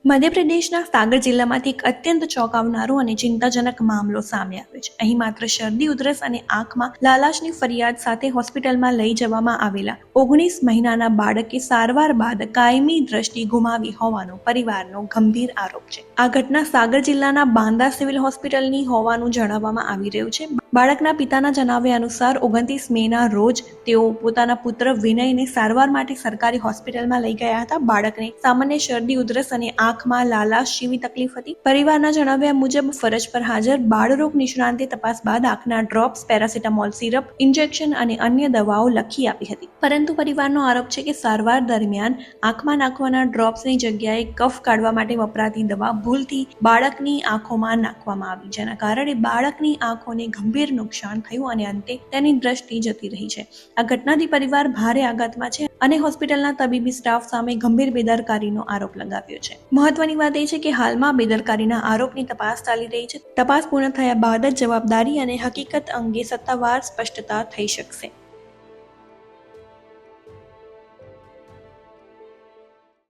મધ્યપ્રદેશના સાગર જિલ્લામાંથી એક અત્યંત ચોંકાવનારો અને ચિંતાજનક મામલો સામે આવ્યો છે. અહીં માત્ર શરદી, ઉધરસ અને આંખમાં લાલાશની ફરિયાદ સાથે હોસ્પિટલમાં લઈ જવામાં આવેલા 19 મહિનાના બાળકે સારવાર બાદ કાયમી દ્રષ્ટિ ગુમાવી હોવાનો પરિવારનો ગંભીર આરોપ છે. આ ઘટના સાગર જિલ્લાના બાંદા સિવિલ હોસ્પિટલની હોવાનું જણાવવામાં આવી રહ્યું છે. બાળકના પિતાના જણાવ્યા અનુસાર 29 મેના રોજ તેઓ પોતાના પુત્ર વિનયને સારવાર માટે સરકારી હોસ્પિટલમાં લઈ ગયા હતા. બાળકને સામાન્ય શરદી, ઉધરસ અને આંખમાં લાલાશ જેવી તકલીફ હતી. પરિવારના જણાવ્યા મુજબ ફરજ પર હાજર બાળરોગ નિષ્ણાંતે તપાસ બાદ આંખના ડ્રોપ્સ, પેરાસિટામોલ સિરપ, ઇન્જેક્શન અને અન્ય દવાઓ લખી આપી હતી. પરંતુ પરિવારનો આરોપ છે કે સારવાર દરમિયાન આંખમાં નાખવાના ડ્રોપ્સની જગ્યાએ કફ કાઢવા માટે વપરાતી દવા ભૂલથી બાળકની આંખોમાં નાખવામાં આવી, જેના કારણે બાળકની આંખોને ગંભીર નુકસાન થયું અને અંતે તેની દ્રષ્ટિ જતી રહી છે. આ ઘટનાથી પરિવાર ભારે આઘાતમાં છે અને હોસ્પિટલના તબીબી સ્ટાફ સામે ગંભીર બેદરકારીનો આરોપ લગાવ્યો છે. મહત્વની વાત એ છે કે હાલમાં બેદરકારીના આરોપની તપાસ ચાલી રહી છે. તપાસ પૂર્ણ થયા બાદ જ જવાબદારી અને હકીકત અંગે સત્તાવાર સ્પષ્ટતા થઈ શકશે.